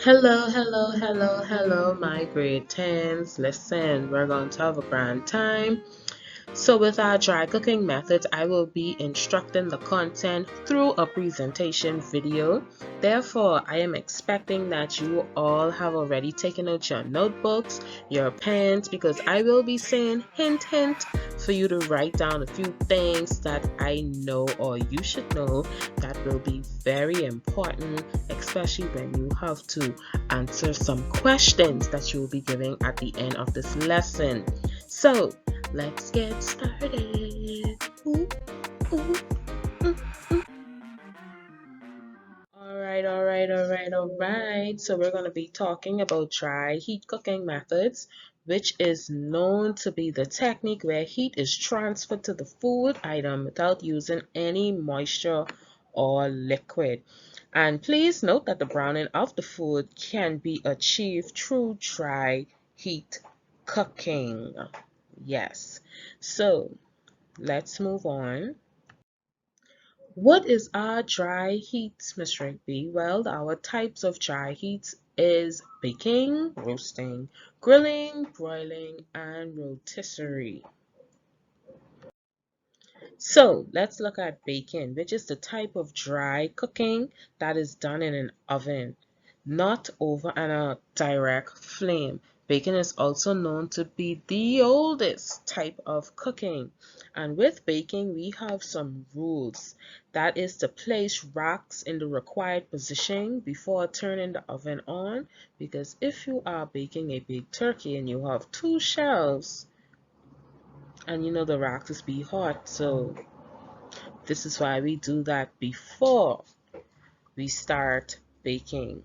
Hello, my grade 10s. Listen, we're going to have a grand time. So with our dry cooking methods, I will be instructing the content through a presentation video. Therefore, I am expecting that you all have already taken out your notebooks, your pens, because I will be saying hint, hint, for you to write down a few things that I know or you should know that will be very important, especially when you have to answer some questions that you will be giving at the end of this lesson. So, let's get started. Ooh, ooh, mm. All right. So we're going to be talking about dry heat cooking methods, which is known to be the technique where heat is transferred to the food item without using any moisture or liquid. And please note that the browning of the food can be achieved through dry heat cooking. Yes. So let's move on. What is our dry heat, Miss Rigby? Well, our types of dry heats is baking, roasting, grilling, broiling, and rotisserie. So let's look at baking, which is the type of dry cooking that is done in an oven, not over a direct flame. Baking is also known to be the oldest type of cooking. And with baking, we have some rules. That is to place racks in the required position before turning the oven on, because if you are baking a big turkey and you have two shelves, and you know the racks be hot, so this is why we do that before we start baking.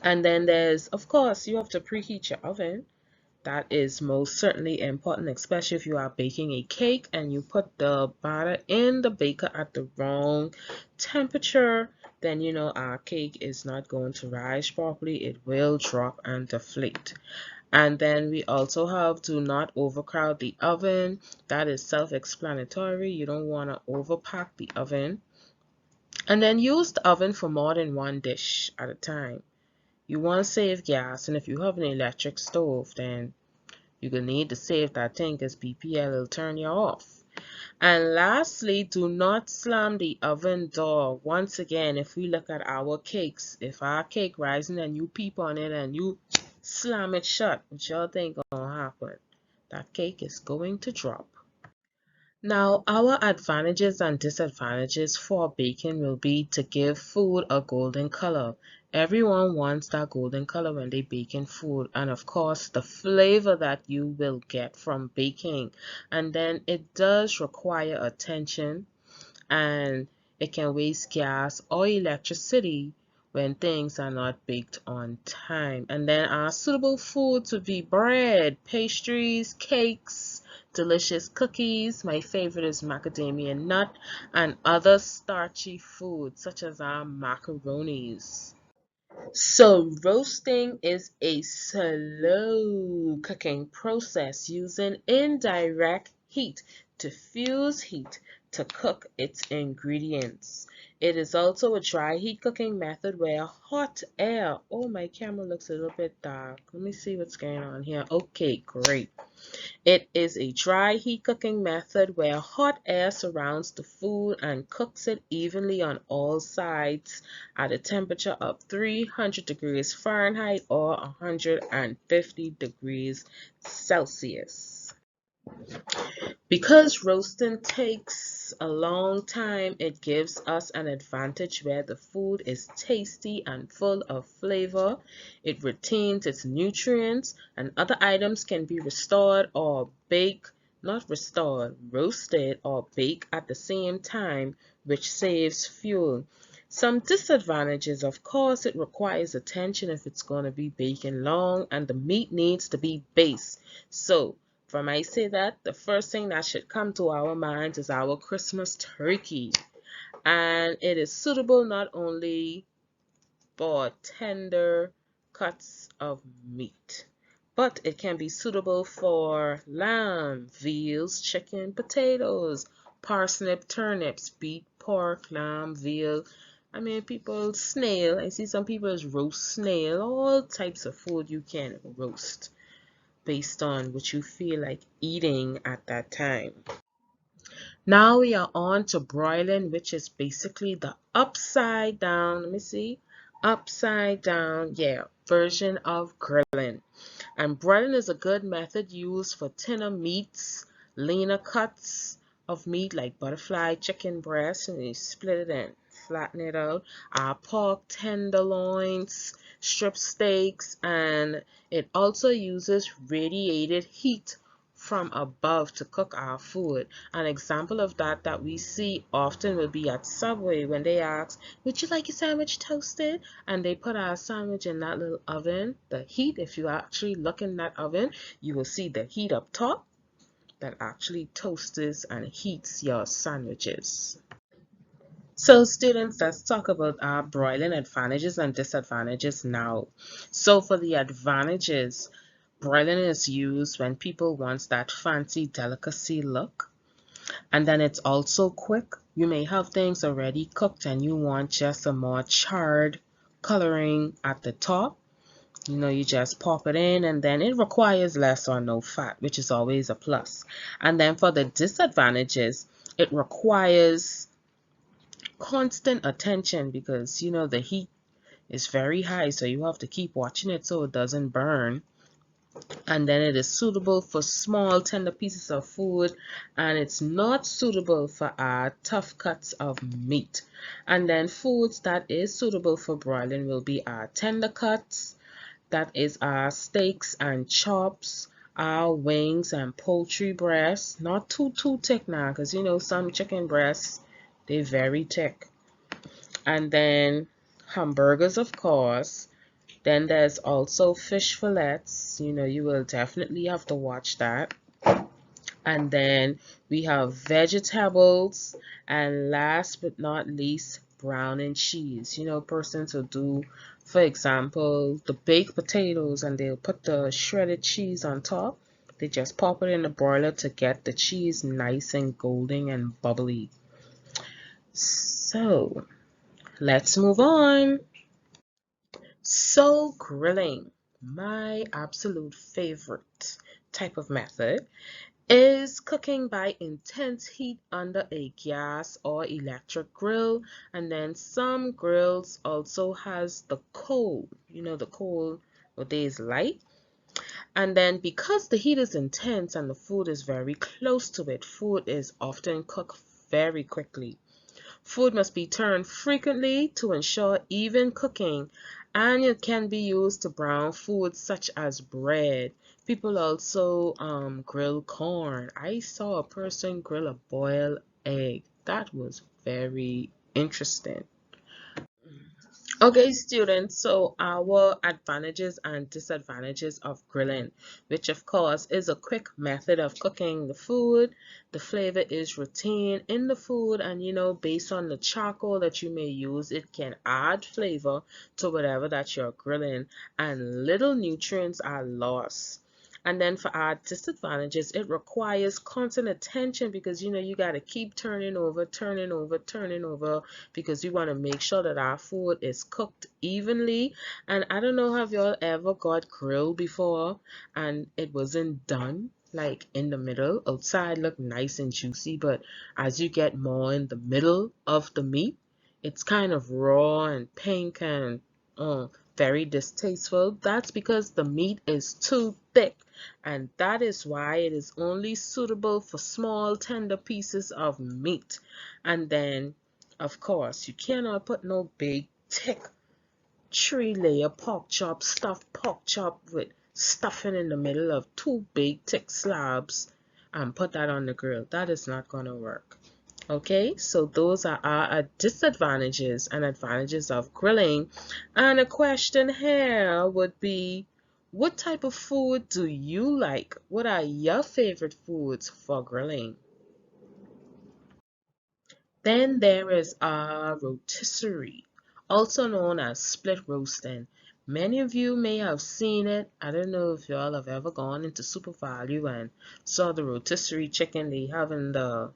And then there's, of course, you have to preheat your oven. That is most certainly important, especially if you are baking a cake and you put the batter in the baker at the wrong temperature, then you know our cake is not going to rise properly. It will drop and deflate. And then we also have to not overcrowd the oven. That is self-explanatory. You don't want to overpack the oven. And then use the oven for more than one dish at a time. You want to save gas, and if you have an electric stove, then you will need to save that thing because BPL will turn you off. And lastly, do not slam the oven door. Once again, if we look at our cakes, if our cake rising and you peep on it and you slam it shut, what y'all think gonna happen? That cake is going to drop. Now, our advantages and disadvantages for baking will be to give food a golden color. Everyone wants that golden color when they baking food, and of course the flavor that you will get from baking. And then it does require attention, and it can waste gas or electricity when things are not baked on time. And then our suitable foods would be bread, pastries, cakes, delicious cookies. My favorite is macadamia nut, and other starchy foods such as our macaronis. So roasting is a slow cooking process using indirect heat to fuse heat to cook its ingredients. It is also a dry heat cooking method where hot air, oh, my camera looks a little bit dark. Let me see what's going on here. Okay, great. It is a dry heat cooking method where hot air surrounds the food and cooks it evenly on all sides at a temperature of 300 degrees Fahrenheit or 150 degrees Celsius. Because roasting takes a long time, it gives us an advantage where the food is tasty and full of flavor. It retains its nutrients, and other items can be restored or baked, not restored, roasted or baked at the same time, which saves fuel. Some disadvantages, of course, it requires attention if it's going to be baking long, and the meat needs to be based. So, from I say that, the first thing that should come to our minds is our Christmas turkey. And it is suitable not only for tender cuts of meat, but it can be suitable for lamb, veals, chicken, potatoes, parsnip, turnips, beet, pork, lamb, veal, I mean, people snail. I see some people roast snail. All types of food you can roast based on what you feel like eating at that time. Now we are on to broiling, which is basically the upside down, let me see, upside down, yeah, version of grilling. And broiling is a good method used for thinner meats, leaner cuts of meat like butterfly chicken breast, and you split it and flatten it out. Pork tenderloins, strip steaks, and it also uses radiated heat from above to cook our food. An example of that we see often will be at Subway when they ask, would you like your sandwich toasted? And they put our sandwich in that little oven. The heat, if you actually look in that oven, you will see the heat up top that actually toasts and heats your sandwiches. So students, let's talk about our broiling advantages and disadvantages now. So for the advantages, broiling is used when people want that fancy delicacy look. And then it's also quick. You may have things already cooked and you want just a more charred coloring at the top. You know, you just pop it in and then it requires less or no fat, which is always a plus. And then for the disadvantages, it requires constant attention because, you know, the heat is very high, so you have to keep watching it so it doesn't burn. And then it is suitable for small tender pieces of food, and it's not suitable for tough cuts of meat. And then foods that is suitable for broiling will be our tender cuts, that is our steaks and chops, our wings and poultry breasts, not too thick now, because you know some chicken breasts, they're very thick. And then hamburgers, of course. Then there's also fish fillets. You know, you will definitely have to watch that. And then we have vegetables. And last but not least, brown and cheese. You know, persons will do, for example, the baked potatoes and they'll put the shredded cheese on top. They just pop it in the broiler to get the cheese nice and golden and bubbly. So, let's move on. So grilling, my absolute favorite type of method, is cooking by intense heat under a gas or electric grill. And then some grills also has the coal, you know, the coal what they is light. And then because the heat is intense and the food is very close to it, food is often cooked very quickly. Food must be turned frequently to ensure even cooking, and it can be used to brown foods such as bread. People also grill corn. I saw a person grill a boiled egg. That was very interesting. Okay, students, so our advantages and disadvantages of grilling, which of course is a quick method of cooking the food. The flavor is retained in the food, and you know, based on the charcoal that you may use, it can add flavor to whatever that you're grilling, and little nutrients are lost. And then for our disadvantages, it requires constant attention because you know you got to keep turning over, turning over, turning over because we want to make sure that our food is cooked evenly. And I don't know, have y'all ever got grilled before and it wasn't done like in the middle? Outside look nice and juicy, but as you get more in the middle of the meat, it's kind of raw and pink and very distasteful. That's because the meat is too thick, and that is why it is only suitable for small tender pieces of meat. And then of course you cannot put no big thick 3-layer pork chop, stuffed pork chop with stuffing in the middle of two big thick slabs and put that on the grill. That is not gonna work. Okay, so those are our disadvantages and advantages of grilling. And a question here would be, what type of food do you like? What are your favorite foods for grilling? Then there is our rotisserie, also known as split roasting. Many of you may have seen it. I don't know if y'all have ever gone into Super Value and saw the rotisserie chicken they have in the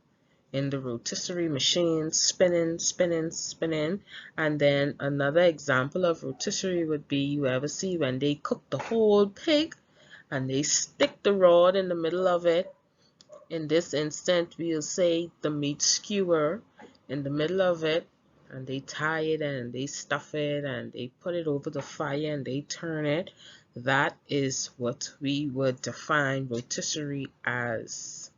in the rotisserie machine, spinning, spinning, spinning. And then another example of rotisserie would be, you ever see when they cook the whole pig and they stick the rod in the middle of it. In this instant, we'll say the meat skewer in the middle of it, and they tie it and they stuff it and they put it over the fire and they turn it. That is what we would define rotisserie as.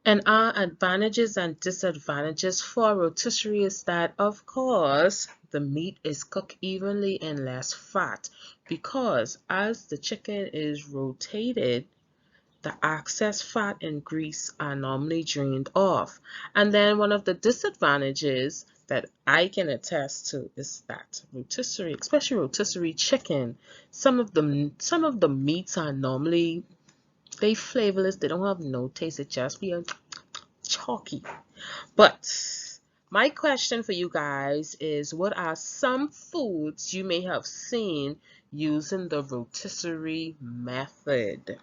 And our advantages and disadvantages for rotisserie is that, of course, the meat is cooked evenly in less fat, because as the chicken is rotated, the excess fat and grease are normally drained off. And then one of the disadvantages that I can attest to is that rotisserie, especially rotisserie chicken, some of the meats are normally, they flavorless, they don't have no taste, it just be a chalky. But my question for you guys is, what are some foods you may have seen using the rotisserie method?